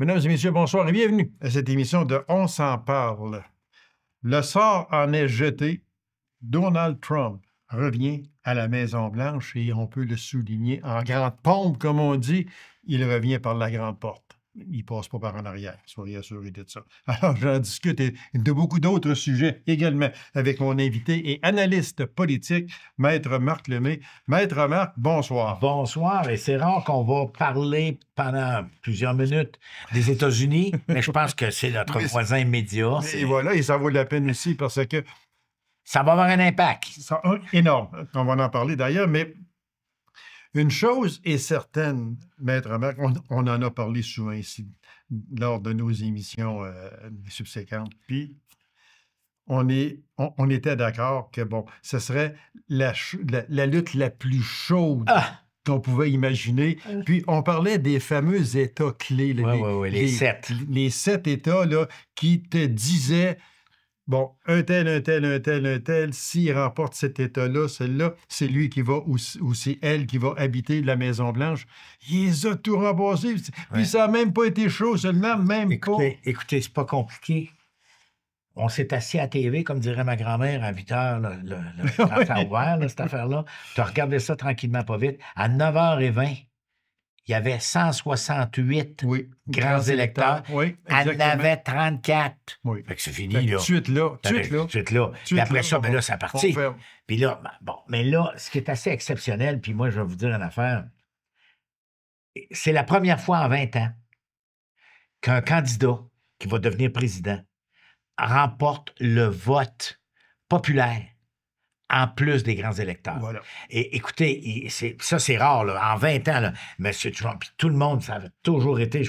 Mesdames et messieurs, bonsoir et bienvenue à cette émission de On s'en parle. Le sort en est jeté. Donald Trump revient à la Maison-Blanche et on peut le souligner en grande pompe, comme on dit. Il revient par la grande porte. Il ne passe pas par en arrière, soyez assurés de ça. Alors, j'en discute de beaucoup d'autres sujets également avec mon invité et analyste politique, Maître Marc Lemay. Maître Marc, bonsoir. Bonsoir, et c'est rare qu'on va parler pendant plusieurs minutes des États-Unis, mais je pense que c'est notre voisin immédiat. Et voilà, et ça vaut la peine aussi parce que ça va avoir un impact. Énorme. On va en parler d'ailleurs, mais une chose est certaine, Maître Marc, on en a parlé souvent ici lors de nos émissions subséquentes, puis on était d'accord que, bon, ce serait la lutte la plus chaude qu'on pouvait imaginer. Puis on parlait des fameux États clés. Oui, les 7. Les 7 États là, qui te disaient... Bon, un tel, s'il remporte cet État-là, celle-là, c'est lui qui va, ou c'est elle qui va habiter la Maison-Blanche. Il les a tout remboursés. Puis ça n'a même pas été chaud, seulement, Écoutez, c'est pas compliqué. On s'est assis à la TV, comme dirait ma grand-mère, à 8 h, quand ça a ouvert, cette affaire-là. Tu as regardé ça tranquillement, pas vite. À 9h20, il y avait 168 grands électeurs. Oui, elle en avait 34. Oui. Fait que c'est fini, là. Tout de suite là. Puis après ça, ben là, c'est parti. Puis là, bon, mais là, ce qui est assez exceptionnel, puis moi, je vais vous dire une affaire, c'est la première fois en 20 ans qu'un candidat qui va devenir président remporte le vote populaire en plus des grands électeurs. Voilà. Et écoutez, ça, c'est rare, là. En 20 ans, là, M. Trump, puis tout le monde, ça a toujours été...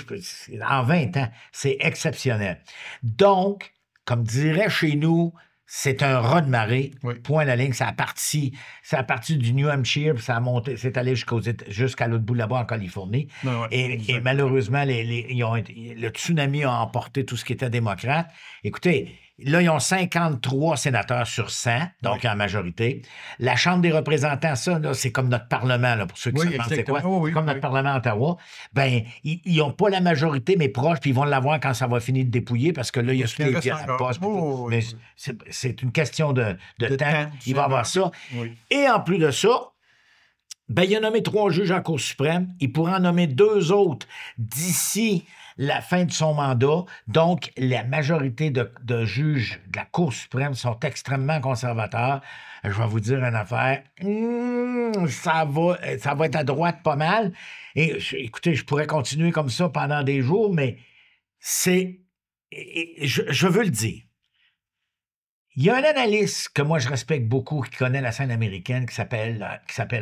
en 20 ans, c'est exceptionnel. Donc, comme dirait chez nous, c'est un raz de marée, point à la ligne. Ça a parti du New Hampshire, puis ça a monté, c'est allé jusqu'à l'autre bout là-bas en Californie. Et malheureusement, le tsunami a emporté tout ce qui était démocrate. Écoutez, là, ils ont 53 sénateurs sur 100, donc en majorité. La Chambre des représentants, ça, là, c'est comme notre Parlement, là, pour ceux qui se demandent c'est quoi. C'est comme notre Parlement à Ottawa. Ben, ils n'ont pas la majorité, mais proche, puis ils vont l'avoir quand ça va finir de dépouiller, parce que là, il y a ce qui est à la poste. Mais c'est une question de temps. Il va avoir ça. Et en plus de ça, ben, il a nommé 3 juges en Cour suprême. Il pourra en nommer 2 autres d'ici la fin de son mandat. Donc, la majorité de juges de la Cour suprême sont extrêmement conservateurs. Je vais vous dire une affaire. Ça va être à droite pas mal. Et écoutez, je pourrais continuer comme ça pendant des jours, mais je veux le dire. Il y a un analyste que moi je respecte beaucoup, qui connaît la scène américaine, qui s'appelle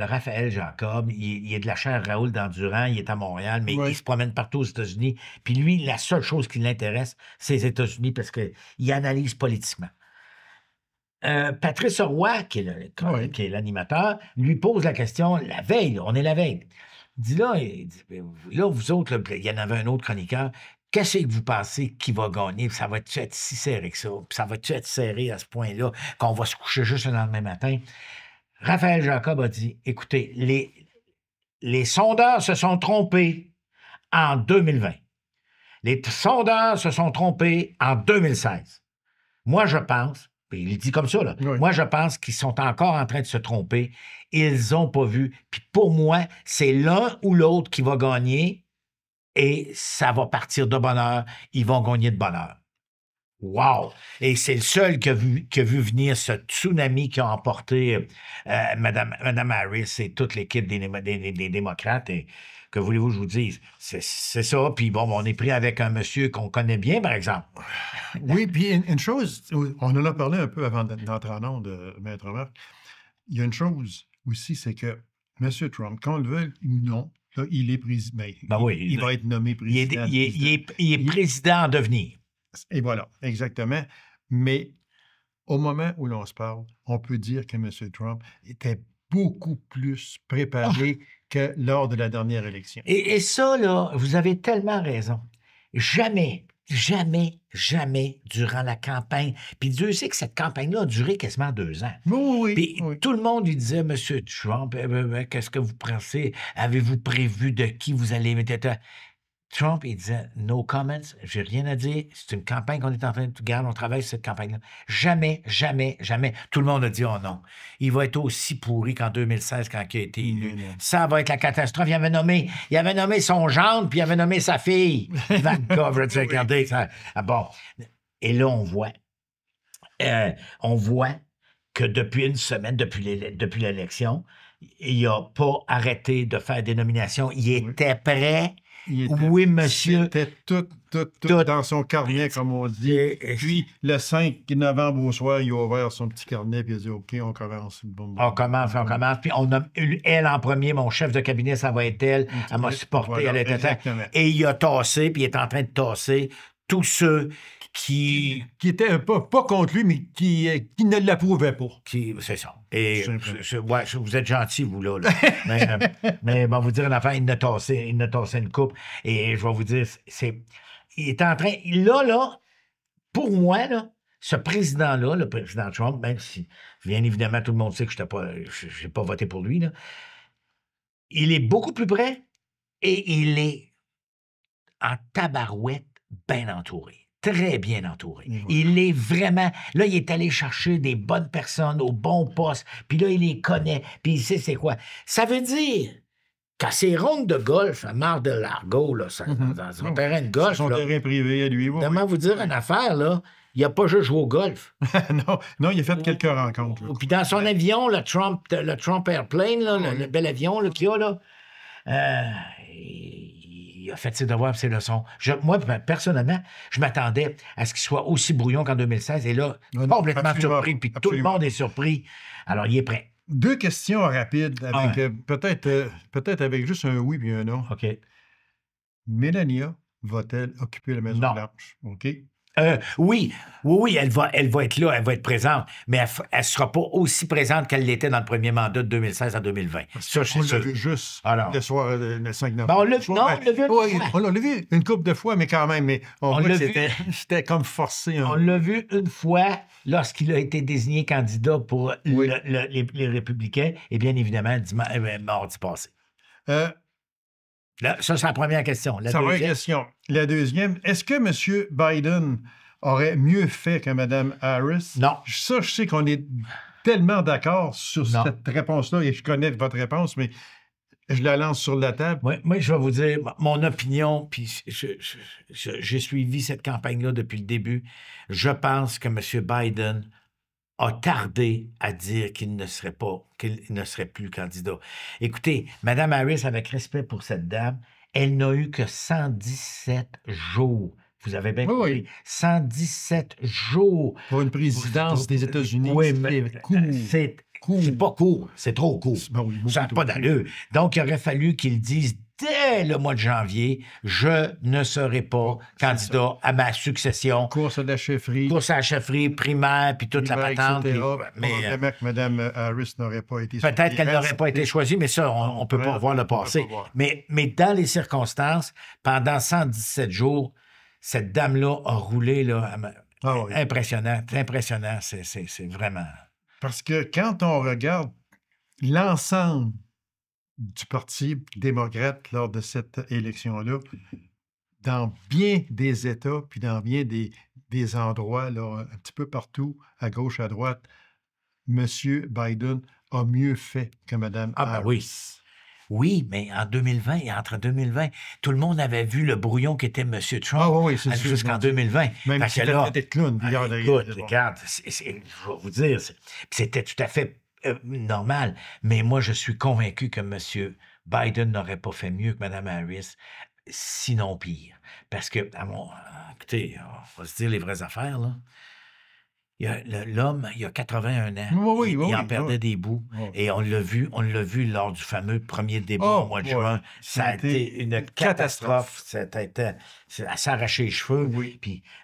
Raphaël Jacob. Il est de la chaire Raoul d'Endurant, il est à Montréal, mais il se promène partout aux États-Unis. Puis lui, la seule chose qui l'intéresse, c'est les États-Unis parce qu'il analyse politiquement. Patrice Roy, qui est l'animateur, lui pose la question la veille, on est la veille. Il dit là, vous autres, là, il y en avait un autre chroniqueur. Qu'est-ce que vous pensez qui va gagner? Ça va-tu être si serré que ça? Ça va-tu être serré à ce point-là qu'on va se coucher juste le lendemain matin? Raphaël Jacob a dit, écoutez, les sondeurs se sont trompés en 2020. Les sondeurs se sont trompés en 2016. Moi, je pense, puis il dit comme ça, là, moi, je pense qu'ils sont encore en train de se tromper. Ils n'ont pas vu. Puis pour moi, c'est l'un ou l'autre qui va gagner. Et ça va partir de bonne heure. Ils vont gagner de bonne heure. Wow! Et c'est le seul qui a vu venir ce tsunami qui a emporté Mme Harris et toute l'équipe des démocrates. Et que voulez-vous que je vous dise? C'est ça. Puis bon, on est pris avec un monsieur qu'on connaît bien, par exemple. Oui, puis une chose, on en a parlé un peu avant d'entrer en ondes, Maître Marc. Il y a une chose aussi, c'est que M. Trump, qu'on le veuille ou non, là, il est président. Il va être nommé président. Il est président en devenir. Et voilà, exactement. Mais au moment où l'on se parle, on peut dire que M. Trump était beaucoup plus préparé que lors de la dernière élection. Et ça, là, vous avez tellement raison. Jamais durant la campagne. Puis Dieu sait que cette campagne-là a duré quasiment 2 ans. Puis tout le monde lui disait, M. Trump, qu'est-ce que vous pensez? Avez-vous prévu de qui vous allez mettre? Trump, il disait « No comments, j'ai rien à dire. C'est une campagne qu'on est en train de... Regarde, on travaille sur cette campagne-là. Jamais, jamais, jamais. » Tout le monde a dit « Oh non, il va être aussi pourri qu'en 2016 quand il a été élu. Ça va être la catastrophe. » Il avait nommé son gendre, puis il avait nommé sa fille. Ivanka, je vais regarder ça. Ah bon. Et là, on voit que depuis une semaine, depuis l'élection, il n'a pas arrêté de faire des nominations. Il était prêt... Oui, monsieur. C'était tout dans son carnet, comme on dit. Puis, le 5 novembre au soir, il a ouvert son petit carnet et il a dit « OK, on commence. » On commence. Puis, on a eu elle en premier. Mon chef de cabinet, ça va être elle. Elle m'a supporté. Voilà, elle était exactement. Et il a tassé, puis il est en train de tasser tous ceux qui étaient pas contre lui, mais qui ne l'approuvaient pas. C'est ça. Et vous êtes gentil, vous, là. mais bon, vous dire une affaire, il n'a tassé une coupe. Et je vais vous dire, il est en train... Là, pour moi, là, ce président-là, le président Trump, même si, bien évidemment, tout le monde sait que je n'ai pas voté pour lui, là, il est beaucoup plus près et il est en tabarouette bien entouré. Très bien entouré. Il est vraiment... Là, il est allé chercher des bonnes personnes au bon poste, puis là, il les connaît, puis il sait c'est quoi. Ça veut dire qu'à ses rondes de golf à Mar-de-Largo, là, dans son terrain de golf... Son terrain privé à lui. Comment vous dire une affaire, là? Il n'a pas juste joué au golf. non, il a fait quelques rencontres. Puis dans son avion, le Trump Airplane, là, le bel avion qu'il y a, là, il a fait ses devoirs et ses leçons. Moi, personnellement, je m'attendais à ce qu'il soit aussi brouillon qu'en 2016. Et là, complètement surpris. Puis tout le monde est surpris. Alors, il est prêt. 2 questions rapides, avec peut-être avec juste un oui et un non. OK. Melania va-t-elle occuper la Maison-Blanche? OK. Oui, elle va être là, elle va être présente, mais elle ne sera pas aussi présente qu'elle l'était dans le premier mandat de 2016 à 2020. Ça, on l'a vu juste le soir, le 5 novembre. On l'a vu on l'a vu une couple de fois, mais quand même, mais on voit que c'était comme forcé. On l'a vu une fois lorsqu'il a été désigné candidat pour les Républicains, et bien évidemment, mardi passé. Là, ça, c'est la première question. La deuxième, est-ce que M. Biden aurait mieux fait que Mme Harris? Non. Ça, je sais qu'on est tellement d'accord sur cette réponse-là, et je connais votre réponse, mais je la lance sur la table. Moi, je vais vous dire mon opinion, puis j'ai suivi cette campagne-là depuis le début. Je pense que M. Biden a tardé à dire qu'il ne serait plus candidat. Écoutez, Mme Harris, avec respect pour cette dame, elle n'a eu que 117 jours. Vous avez bien compris. 117 jours. Pour une présidence des États-Unis, c'est pas court, c'est trop court. Ça n'a pas d'allure. Donc, il aurait fallu qu'il dise dès le mois de janvier, je ne serai pas candidat à ma succession. Course à la chefferie. Course à la chefferie, primaire, puis toute la patente. Mais que Mme Harris n'aurait pas été choisie. Peut-être qu'elle n'aurait pas été choisie, mais ça, on ne peut pas voir le passé. Mais dans les circonstances, pendant 117 jours, cette dame-là a roulé, là, impressionnant. C'est vraiment... Parce que quand on regarde l'ensemble du Parti démocrate lors de cette élection-là, dans bien des États, puis dans bien des endroits, là, un petit peu partout, à gauche, à droite, M. Biden a mieux fait que Mme Harris. Oui, mais en 2020, et entre 2020, tout le monde avait vu le brouillon qu'était M. Trump jusqu'en 2020. Même si c'était clown. Écoute, regarde, je vais vous dire, c'était tout à fait normal. Mais moi, je suis convaincu que M. Biden n'aurait pas fait mieux que Mme Harris, sinon pire. Parce que, écoutez, on va se dire les vraies affaires, là. L'homme, il a 81 ans. Il en perdait des bouts. Et on l'a vu lors du fameux premier débat au mois de juin. Ça a été une catastrophe. Ça s'est arraché les cheveux.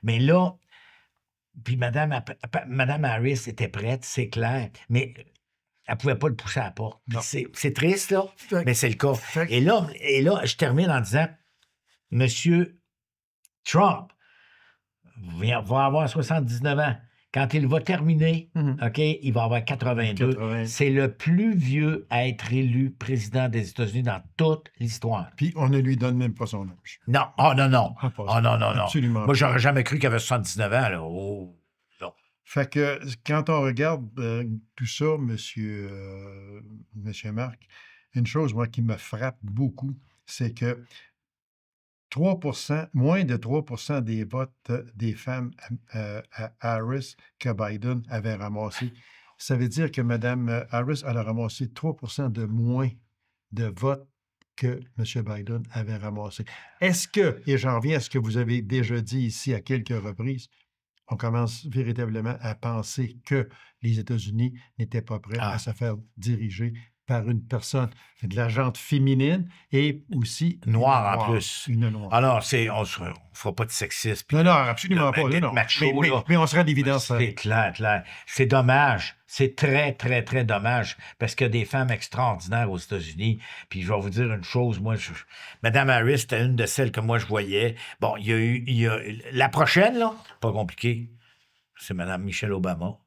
Mais là, puis Mme Harris était prête, c'est clair. Mais elle ne pouvait pas le pousser à la porte. C'est triste, là, mais c'est le cas. Et là, je termine en disant, M. Trump va avoir 79 ans. Quand il va terminer, Mhm. OK, il va avoir 82. 80. C'est le plus vieux à être élu président des États-Unis dans toute l'histoire. Puis on ne lui donne même pas son âge. Non, oh non, non. Ah, pas Oh ça. non, non, non. Absolument Moi, pas. j'aurais jamais cru qu'il avait 79 ans, là. Oh, non. Fait que quand on regarde tout ça, monsieur Marc, une chose, moi, qui me frappe beaucoup, c'est que 3%, moins de 3% des votes des femmes à Harris que Biden avait ramassé. Ça veut dire que Mme Harris elle a ramassé 3% de moins de votes que M. Biden avait ramassé. Est-ce que, et j'en reviens à ce que vous avez déjà dit ici à quelques reprises, on commence véritablement à penser que les États-Unis n'étaient pas prêts à se faire diriger par une personne de la gente féminine et aussi Noire en plus. Une noire. Alors, on ne fera pas de sexisme. Non, non, absolument pas. d'être Non, non. macho, là. Mais on sera d'évidence. C'est clair, clair. C'est dommage. C'est très, très, très dommage parce qu'il y a des femmes extraordinaires aux États-Unis. Puis je vais vous dire une chose, moi, Mme Harris, c'était une de celles que moi je voyais. Bon, il y a la prochaine, là, pas compliqué, c'est Mme Michelle Obama.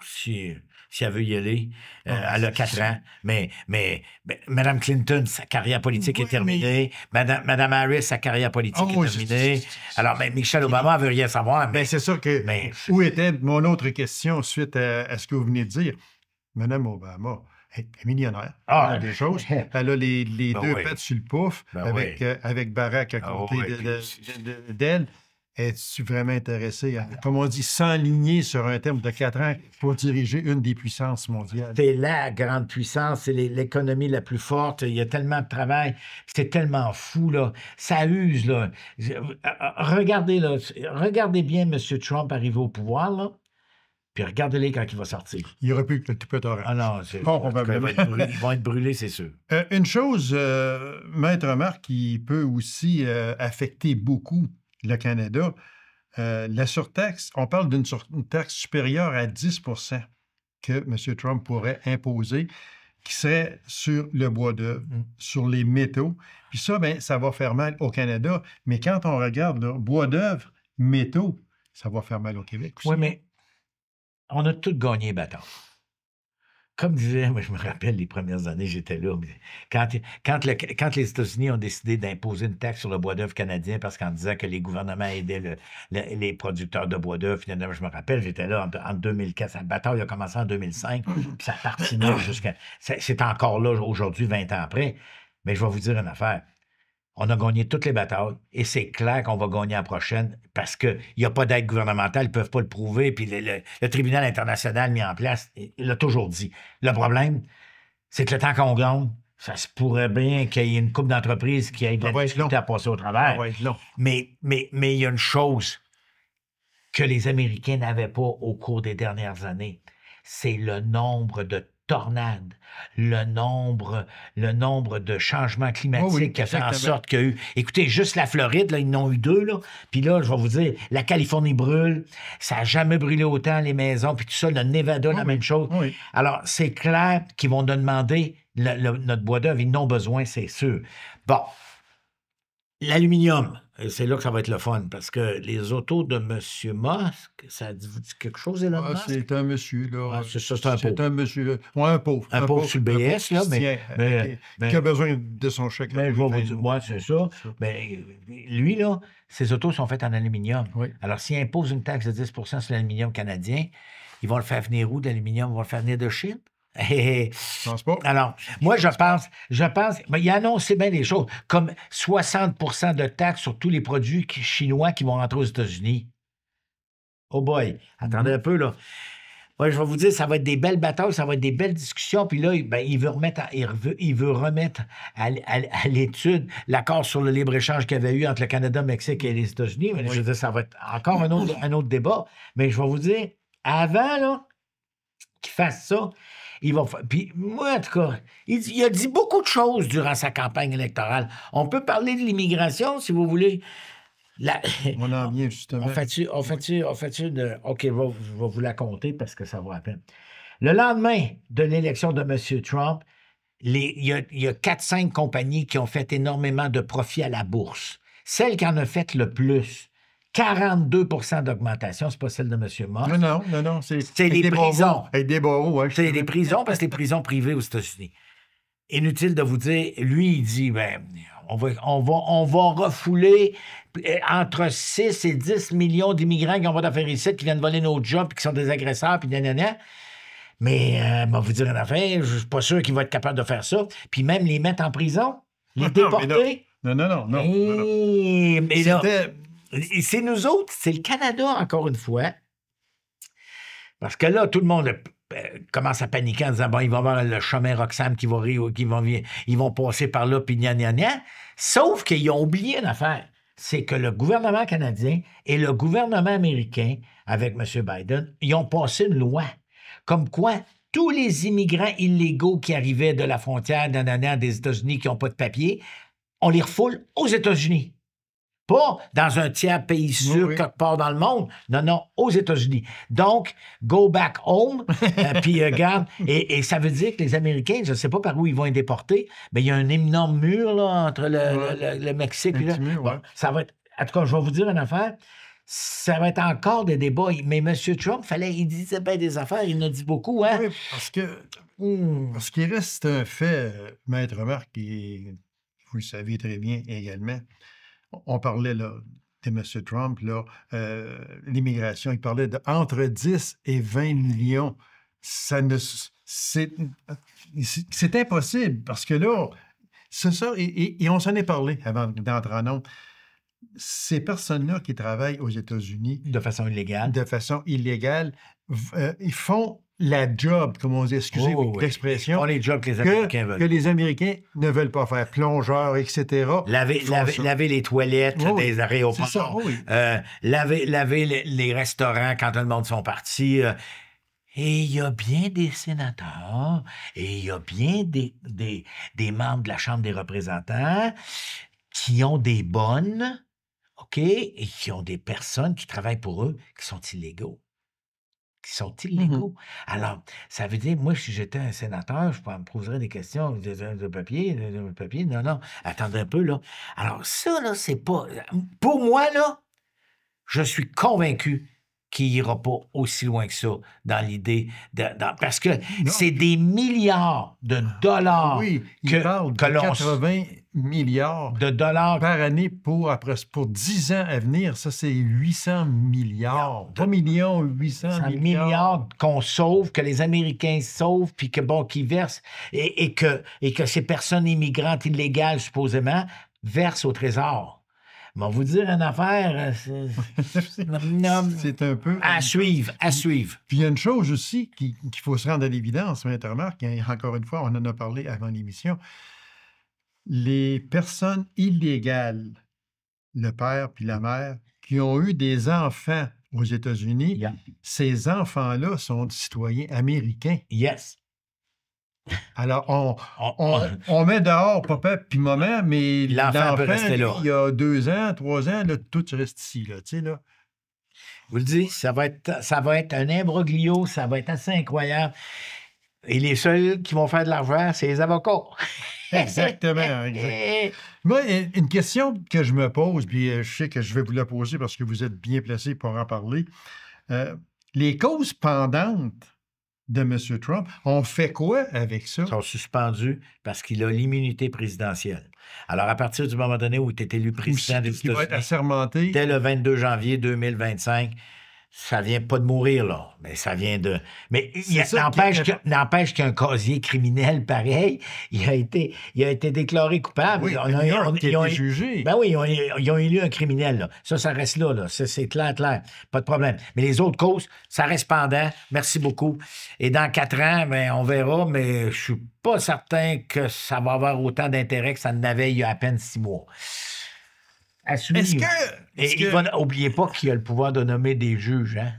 Si elle veut y aller, elle a 4 ans. Mais Mme Clinton, sa carrière politique est terminée. Mme Harris, sa carrière politique est terminée. Alors, Michelle Obama, elle veut rien savoir. Bien, c'est sûr que... Où était mon autre question suite à ce que vous venez de dire? Mme Obama est millionnaire. Elle a des choses. Elle a les deux pattes sur le pouf avec Barack à côté d'elle. Es-tu vraiment intéressé à, comme on dit, s'enligner sur un terme de 4 ans pour diriger une des puissances mondiales? C'est la grande puissance, c'est l'économie la plus forte. Il y a tellement de travail. C'est tellement fou, là. Ça use, là. Regardez, là. Regardez bien M. Trump arriver au pouvoir, là. Puis regardez-les quand il va sortir. Il n'y aura plus que tout peut t'aura. Ah non, c'est probablement. Ils vont être brûlés, c'est sûr. Une chose, Maître Marc, qui peut aussi affecter beaucoup le Canada, la surtaxe, on parle d'une surtaxe supérieure à 10 que M. Trump pourrait imposer, qui serait sur le bois d'œuvre, sur les métaux. Puis ça, bien, ça va faire mal au Canada. Mais quand on regarde là, bois d'œuvre, métaux, ça va faire mal au Québec aussi. Oui, mais on a tous gagné bataille. Comme disait, moi, je me rappelle les premières années, j'étais là. Mais quand les États-Unis ont décidé d'imposer une taxe sur le bois d'œuvre canadien parce qu'en disant que les gouvernements aidaient les producteurs de bois d'œuvre, finalement, je me rappelle, j'étais là en 2004. La bataille a commencé en 2005, puis ça partinait jusqu'à... C'est encore là aujourd'hui, 20 ans après. Mais je vais vous dire une affaire. On a gagné toutes les batailles et c'est clair qu'on va gagner la prochaine parce qu'il n'y a pas d'aide gouvernementale, ils ne peuvent pas le prouver. Puis le tribunal international mis en place, il l'a toujours dit. Le problème, c'est que le temps qu'on gagne, ça se pourrait bien qu'il y ait une couple d'entreprises qui aient de la difficulté à passer au travers. Mais il y a une chose que les Américains n'avaient pas au cours des dernières années, c'est le nombre de tornades, le nombre de changements climatiques qui a fait en sorte qu'il y a eu... Écoutez, juste la Floride, là, ils en ont eu 2, là. Puis là, je vais vous dire, la Californie brûle, ça n'a jamais brûlé autant, les maisons, puis tout ça, le Nevada, la même chose. Alors, c'est clair qu'ils vont nous demander notre bois d'œuvre, ils en ont besoin, c'est sûr. Bon, l'aluminium, c'est là que ça va être le fun, parce que les autos de M. Musk, ça dit quelque chose, Elon Musk? C'est un monsieur, là. C'est ça, c'est un pauvre. C'est un monsieur, un pauvre. Un pauvre sur le BS, là, mais qui a besoin de son chèque. Mais je vais vous dire, moi, c'est ça. Mais lui, là, ses autos sont faites en aluminium. Alors, s'il impose une taxe de 10 sur l'aluminium canadien, ils vont le faire venir où, d'aluminium? Ils vont le faire venir de Chine? Je pense pas. Alors, moi, je pense, il a annoncé bien des choses, comme 60 de taxes sur tous les produits chinois qui vont rentrer aux États-Unis. Oh boy, attendez un peu, là. Ouais, je vais vous dire, ça va être des belles batailles, ça va être des belles discussions, puis là, il veut remettre à l'étude l'accord sur le libre-échange qu'il y avait eu entre le Canada, le Mexique et les États-Unis. Je veux dire, ça va être encore un autre débat, mais je vais vous dire, avant, là, qu'il fasse ça, il va faire... Puis moi, en tout cas, il a dit beaucoup de choses durant sa campagne électorale. On peut parler de l'immigration, si vous voulez. On en vient, justement. On fait-tu de... OK, je vais vous la compter parce que ça vaut la peine. Le lendemain de l'élection de M. Trump, il y a 4-5 compagnies qui ont fait énormément de profits à la bourse. Celle qui en a fait le plus, 42 d'augmentation, c'est pas celle de M. Moss. Non. C'est les prisons. Avec des barreaux, ouais. C'est les prisons, parce que les prisons privées aux États-Unis. Inutile de vous dire, lui, il dit, ben, on va refouler entre 6 et 10 millions d'immigrants qui ont pas d'affaires ici, qui viennent voler nos jobs, puis qui sont des agresseurs, puis nanana. Mais, je vais vous dire une affaire, je suis pas sûr qu'il va être capable de faire ça. Puis même les mettre en prison, les déporter. Non. Mais là, c'est nous autres, c'est le Canada, encore une fois. Parce que là, tout le monde commence à paniquer en disant, bon, il va y avoir le chemin Roxham ils vont passer par là, puis gna. Sauf qu'ils ont oublié une affaire. C'est que le gouvernement canadien et le gouvernement américain, avec M. Biden, ils ont passé une loi. Comme quoi, tous les immigrants illégaux qui arrivaient de la frontière des États-Unis qui n'ont pas de papier, on les refoule aux États-Unis. Pas dans un tiers pays sûr quelque part dans le monde. Non, aux États-Unis. Donc, go back home, puis regarde. Et ça veut dire que les Américains, je ne sais pas par où ils vont être déportés, mais il y a un énorme mur là, entre le Mexique et ça va être. En tout cas, je vais vous dire une affaire. Ça va être encore des débats. Mais M. Trump, il disait bien des affaires, il en a dit beaucoup, hein? Oui, parce qu'il reste un fait, Maître Marc, et vous le savez très bien également. On parlait là, de M. Trump, l'immigration, il parlait d'entre 10 et 20 millions. C'est impossible parce que là, c'est ça, et on s'en est parlé avant d'entrer en ondes. Ces personnes-là qui travaillent aux États-Unis de façon illégale, ils font la job, comme on dit, excusez l'expression, ils font les jobs que les Américains veulent. Que les Américains ne veulent pas faire, plongeurs, etc. Laver les toilettes des aéroports. C'est ça, laver les restaurants quand tout le monde sont partis. Et il y a bien des sénateurs et il y a bien des membres de la Chambre des représentants qui ont des bonnes, OK, et qui ont des personnes qui travaillent pour eux qui sont illégaux. Alors, ça veut dire, moi, si j'étais un sénateur, je me poserais des questions de papier. Non, attendez un peu, là. Alors, ça, là, c'est pas... Pour moi, là, je suis convaincu qu'il n'ira pas aussi loin que ça dans l'idée parce que c'est des milliards de dollars que l'on 80 milliards de dollars par année pour 10 ans à venir. Ça, c'est 800 milliards. 3 millions, 800 milliards qu'on sauve, que les Américains sauvent, puis que, bon, qu'ils versent, et que ces personnes immigrantes illégales, supposément, versent au Trésor. Mais on va vous dire une affaire, c'est un peu... À suivre. Puis il y a une chose aussi qu'il faut se rendre à l'évidence, Maître Marc, encore une fois, on en a parlé avant l'émission. Les personnes illégales, le père puis la mère, qui ont eu des enfants aux États-Unis, ces enfants-là sont citoyens américains. Yes. Alors, on met dehors papa puis maman, mais l'enfant peut rester là. Il y a 2 ans, 3 ans, là, tout reste ici, là, tu sais, là. Vous le dites, ça va être un imbroglio, ça va être assez incroyable. Et les seuls qui vont faire de l'argent, c'est les avocats. Exactement. Moi, une question que je me pose, puis je sais que je vais vous la poser parce que vous êtes bien placé pour en parler. Les causes pendantes de M. Trump, on fait quoi avec ça? Ils sont suspendus parce qu'il a l'immunité présidentielle. Alors, à partir du moment donné où il est élu président des États-Unis, il va être assermenté. Dès le 22 janvier 2025, ça vient pas de mourir, là, mais ça vient de... Mais n'empêche qu'il y a un casier criminel pareil. Il a été déclaré coupable. Oui, ils ont été jugé. Ben oui, ils ont élu un criminel, là. Ça reste là. C'est clair. Pas de problème. Mais les autres causes, ça reste pendant. Merci beaucoup. Et dans 4 ans, ben, on verra, mais je suis pas certain que ça va avoir autant d'intérêt que ça n'avait il y a à peine 6 mois. À suivre. N'oubliez pas qu'il a le pouvoir de nommer des juges. Hein?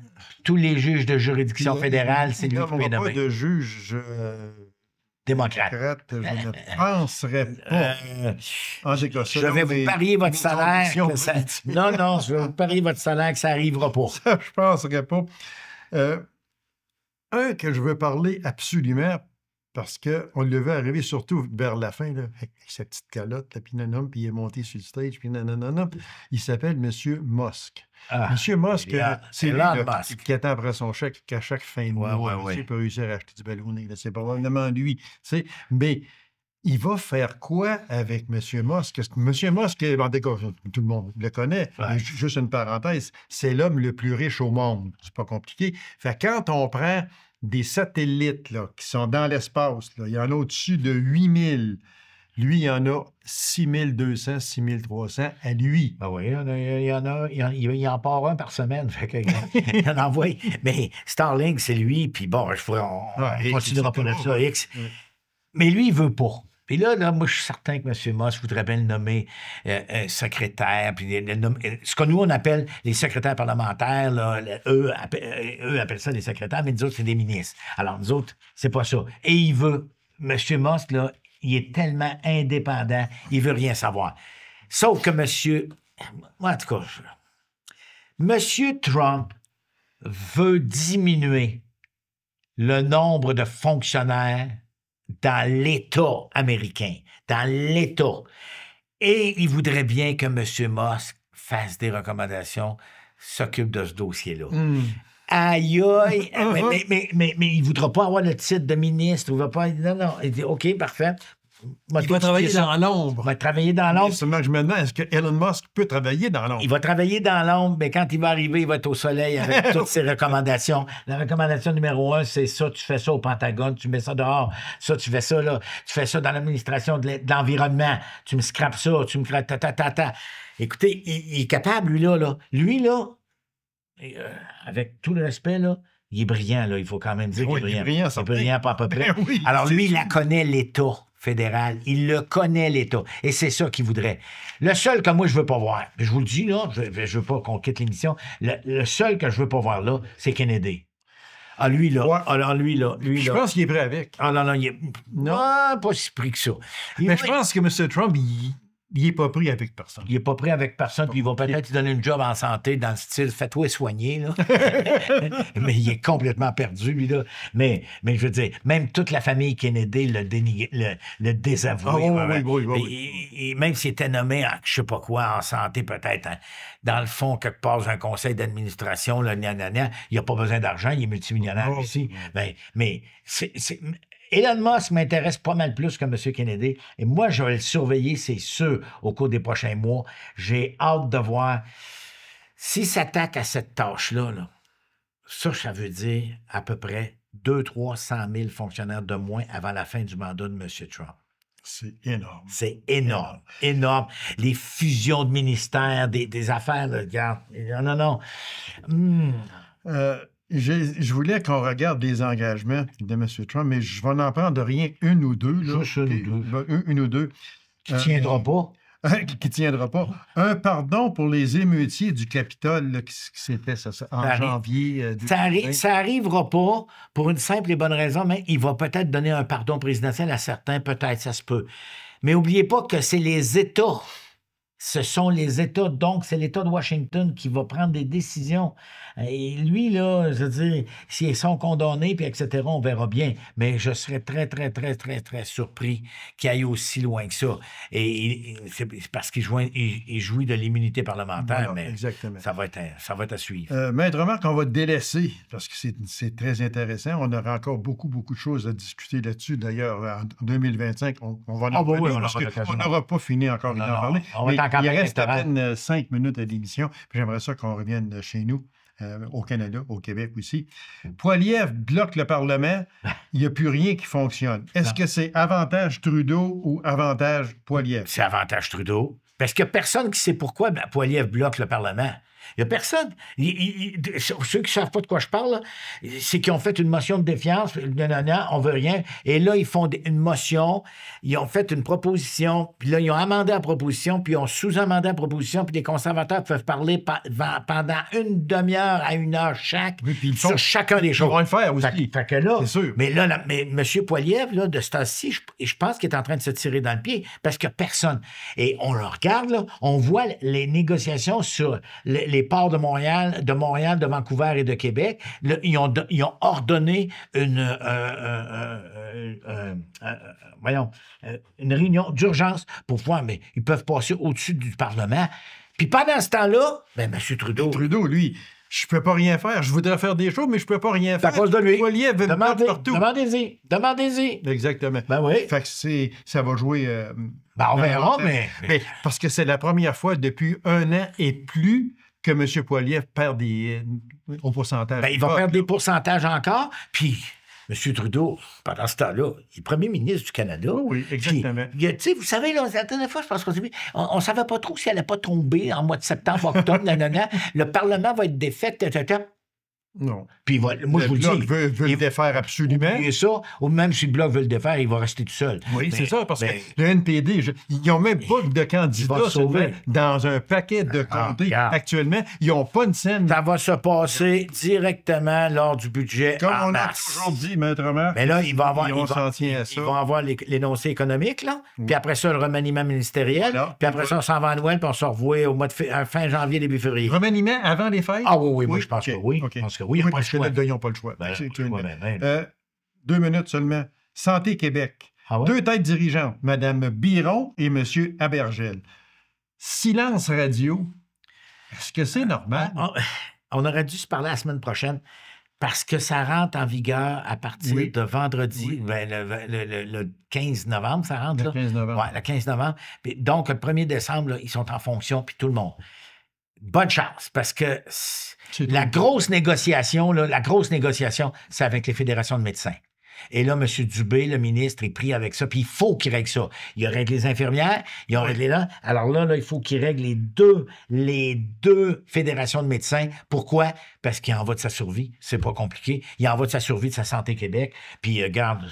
Tous les juges de juridiction fédérale, c'est lui qui les nomme. Pas de juge démocrate. Je ne penserais pas. Je vais vous parier votre salaire. Non, je vais vous parier votre salaire que ça n'arrivera pas. Ça, je ne penserais pas. Un que je veux parler absolument, parce qu'on l'a vu arriver surtout vers la fin, là, avec sa petite calotte, là, puis nanana, puis il est monté sur le stage, puis nanana. Il s'appelle M. Musk. Ah, M. Musk, c'est lui Elon là, Musk. qui attend après son chèque qu'à chaque fin de mois, il peut réussir à acheter du ballonné. C'est probablement lui. Mais il va faire quoi avec M. Musk? M. Musk, en tout cas, tout le monde le connaît. Ouais. Juste une parenthèse, c'est l'homme le plus riche au monde. C'est pas compliqué. Fait que quand on prend des satellites là, qui sont dans l'espace, là, il y en a au-dessus de 8000. Lui, il y en a 6200, 6300 à lui. Ben oui, il en part un par semaine. Fait que, il en envoie. Mais Starlink, c'est lui, puis bon, on continuera pas de ça, X. Mais lui, il veut pas. Puis là, moi, je suis certain que M. Musk voudrait bien le nommer secrétaire. Puis ce que nous, on appelle les secrétaires parlementaires, là, eux appellent ça des secrétaires, mais nous autres, c'est des ministres. Alors, nous autres, c'est pas ça. Et il veut, M. Musk, là, il est tellement indépendant, il veut rien savoir. Sauf que moi, en tout cas, M. Trump veut diminuer le nombre de fonctionnaires dans l'État américain, dans l'État. Et il voudrait bien que M. Musk fasse des recommandations, s'occupe de ce dossier-là. Aïe, aïe! Mais il ne voudra pas avoir le titre de ministre. Il va pas... Non. Il dit, OK, parfait. Il va travailler dans l'ombre. Il va travailler dans l'ombre. Seulement que je me demande, est-ce que Elon Musk peut travailler dans l'ombre? Il va travailler dans l'ombre, mais quand il va arriver, il va être au soleil avec toutes ses recommandations. La recommandation numéro 1, c'est ça, tu fais ça au Pentagone, tu mets ça dehors, ça, tu fais ça, là, tu fais ça dans l'administration de l'environnement, tu me scrapes ça, tu me crapes ta. Écoutez, il est capable, lui, là. Lui, là, avec tout le respect, là, il est brillant, là, il faut quand même dire qu'il est brillant. Il est brillant, pas à peu près. Oui, alors, lui, il la connaît, l'État fédéral. Il le connaît, l'État. Et c'est ça qu'il voudrait. Le seul que moi, je veux pas voir, je vous le dis, là, je veux pas qu'on quitte l'émission, le seul que je veux pas voir, là, c'est Kennedy. Ah, lui, là. Ouais. Alors, lui, là. Je pense qu'il est prêt avec. Ah, non, il est... Non. Ah, pas si pris que ça. Mais je pense que M. Trump, il n'est pas pris avec personne. Il n'est pas pris avec personne, puis il va peut-être lui donner une job en santé dans le style « fais-toi soigner », là. Mais il est complètement perdu, lui, là. Mais je veux dire, même toute la famille Kennedy le désavoué. Oui. Et même s'il était nommé en je sais pas quoi, en santé peut-être, hein, dans le fond, quelque part, dans un conseil d'administration, là, il n'y a pas besoin d'argent, il est multimillionnaire ici. Mais Elon Musk m'intéresse pas mal plus que M. Kennedy. Et moi, je vais le surveiller, c'est sûr, au cours des prochains mois. J'ai hâte de voir s'il s'attaque à cette tâche-là. Là, ça veut dire à peu près 200-300 000 fonctionnaires de moins avant la fin du mandat de M. Trump. C'est énorme. C'est énorme. Énorme. Les fusions de ministères, des affaires, là, regarde. Non. Je voulais qu'on regarde les engagements de M. Trump, mais je vais en prendre rien une ou deux. Là, une ou deux. Qui ne tiendra pas. Qui ne tiendra pas. Un pardon pour les émeutiers du Capitole, là, qui s'était en janvier. Ça n'arrivera pas pour une simple et bonne raison, mais il va peut-être donner un pardon présidentiel à certains, peut-être, ça se peut. Mais n'oubliez pas que c'est les États. Ce sont les États, donc c'est l'État de Washington qui va prendre des décisions. Et lui, là, je veux dire, s'ils sont condamnés, puis etc., on verra bien. Mais je serais très, très, très, très, très surpris qu'il aille aussi loin que ça. Et c'est parce qu'il jouit de l'immunité parlementaire, voilà, mais exactement. Ça va être à suivre. Maître Marc, on va te délaisser, parce que c'est très intéressant. On aura encore beaucoup de choses à discuter là-dessus. D'ailleurs, en 2025, on va en parler, on n'aura pas fini encore d'en parler. Il reste à peine 5 minutes à l'émission. J'aimerais ça qu'on revienne chez nous, au Canada, au Québec aussi. Poilievre bloque le Parlement. Il n'y a plus rien qui fonctionne. Est-ce que c'est avantage Trudeau ou avantage Poilievre? C'est avantage Trudeau. Parce qu'il n'y a personne qui sait pourquoi Poilievre bloque le Parlement. Il n'y a personne. Ceux qui ne savent pas de quoi je parle, c'est qu'ils ont fait une motion de défiance, on ne veut rien, et là, ils font une motion, ils ont fait une proposition, puis là, ils ont amendé la proposition, puis ils ont sous-amendé la proposition, puis les conservateurs peuvent parler pendant une demi-heure à 1 heure chaque, sur chacun des choses. Ils vont le faire aussi. Fait que là, c'est sûr. Mais là, M. Poilievre, là, de ce temps-ci, je pense qu'il est en train de se tirer dans le pied, parce que personne. Et on le regarde, là, on voit les négociations sur les ports de Montréal, de Vancouver et de Québec, ils ont ordonné une réunion d'urgence pour voir, mais ils peuvent passer au-dessus du Parlement. Puis pendant ce temps-là, ben, M. Trudeau... Trudeau, lui, je peux pas rien faire. Je voudrais faire des choses, mais je peux pas rien faire. C'est à cause de lui. Poilievre veut me mettre partout. Demandez-y. Exactement. Ben oui. Fait que ça va jouer... Ben on verra, mais... Parce que c'est la première fois depuis 1 an et plus que M. Poilievre perd au pourcentage. Ben, il va perdre des pourcentages encore, puis... M. Trudeau, pendant ce temps-là, il est premier ministre du Canada. Oui, exactement. Tu sais, vous savez, là, la dernière fois, je pense qu'on ne savait pas trop si elle n'allait pas tomber en mois de septembre, octobre, le Parlement va être défait, Non. Puis moi, je vous le dis. Le Bloc veut le défaire absolument. Et ça, ou même si le Bloc veut le défaire, il va rester tout seul. Oui, c'est ça, parce que le NPD, ils n'ont même pas de candidats dans un paquet de comtés actuellement. Ils n'ont pas une scène. Ça va se passer directement lors du budget. Comme on a toujours dit, Maître Marc. Mais là, il va avoir, ils vont avoir l'énoncé économique, là. Puis après ça, le remaniement ministériel. Voilà. Puis après ça, on s'en va à Noël, puis on se revoit au mois de fin janvier, début février. Remaniement avant les fêtes? Ah oui, moi, je pense que oui. Okay. Je pense que oui, parce que là-dedans, ils n'ont pas le choix. 2 minutes seulement. Santé Québec. Ah ouais? 2 têtes dirigeantes, Mme Biron et M. Abergel. Silence radio. Est-ce que c'est normal? On aurait dû se parler la semaine prochaine parce que ça rentre en vigueur à partir de vendredi, le 15 novembre, ça rentre. Le 15 novembre. Oui, le 15 novembre. Puis, donc, le 1er décembre, là, ils sont en fonction, puis tout le monde. Bonne chance, parce que la grosse négociation, c'est avec les fédérations de médecins. Et là, M. Dubé, le ministre, est pris avec ça, puis il faut qu'il règle ça. Il a réglé les infirmières, il a réglé là. Alors là, il faut qu'il règle les deux fédérations de médecins. Pourquoi? Parce qu'il en va de sa survie. C'est pas compliqué. Il en va de sa survie, de sa santé Québec. Puis, regarde...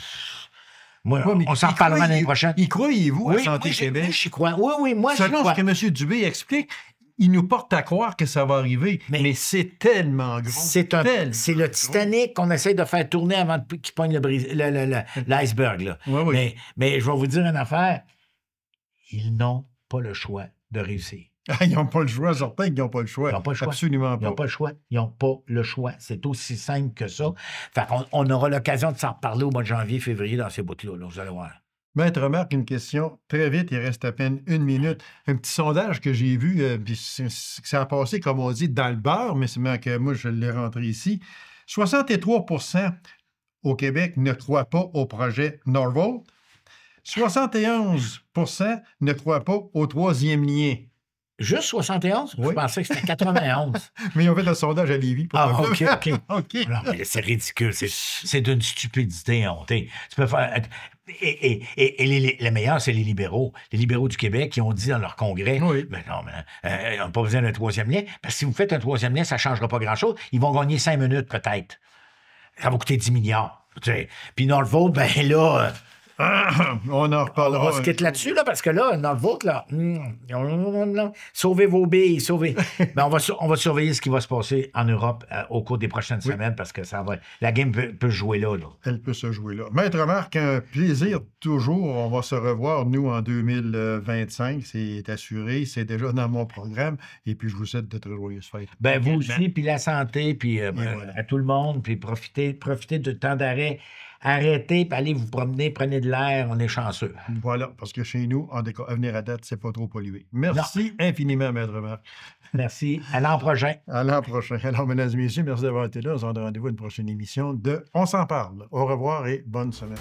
Moi, on s'en reparlera l'année prochaine. Y croyez-vous à Santé Québec? Oui, j'y crois. Oui, moi, j'y crois. Selon ce que M. Dubé explique, il nous porte à croire que ça va arriver, mais c'est tellement gros. C'est le Titanic qu'on essaie de faire tourner avant qu'il pogne l'iceberg. Là. Oui. Mais je vais vous dire une affaire. Ils n'ont pas le choix de réussir. Ils n'ont pas le choix, certains qui n'ont pas le choix. Ils n'ont pas le choix. Absolument pas. Ils n'ont pas le choix. Ils n'ont pas le choix. C'est aussi simple que ça. Fait qu'on aura l'occasion de s'en reparler au mois de janvier, février dans ces bouts-là. Là, vous allez voir. Maître Marc, une question très vite, il reste à peine 1 minute. Un petit sondage que j'ai vu, puis ça a passé, comme on dit, dans le beurre, mais c'est que moi, je l'ai rentré ici. 63 % au Québec ne croient pas au projet Norvolt. 71 % ne croient pas au 3e lien. Juste 71? Oui. Je pensais que c'était 91. Mais ils ont fait le sondage à Lévis. OK. OK. Non, mais c'est ridicule. C'est d'une stupidité hontée. Tu peux faire... Et les meilleurs, c'est les libéraux. Les libéraux du Québec qui ont dit dans leur congrès, mais non, ils n'ont pas besoin d'un 3e lien, parce que si vous faites un 3e lien, ça ne changera pas grand-chose. Ils vont gagner 5 minutes peut-être. Ça va coûter 10 milliards. Tu sais. Puis Norvolt, ben là... on en reparlera. On se quitte là-dessus, là, parce que là, Norvolt, là, sauvez vos billes, sauvez. Ben, on va surveiller ce qui va se passer en Europe au cours des prochaines semaines, parce que la game peut jouer là. Elle peut se jouer là. Maître Marc, un plaisir toujours. On va se revoir, nous, en 2025. C'est assuré. C'est déjà dans mon programme. Et puis, je vous souhaite de très joyeuses fêtes. Ben, vous aussi, puis la santé, puis à tout le monde, puis profitez du temps d'arrêt. Arrêtez, puis allez vous promener, prenez de l'air, on est chanceux. Voilà, parce que chez nous, à venir à date, c'est pas trop pollué. Merci infiniment, Maître Marc. Merci. À l'an prochain. À l'an prochain. Alors, mesdames et messieurs, merci d'avoir été là. On se donne rendez-vous à une prochaine émission de On s'en parle. Au revoir et bonne semaine.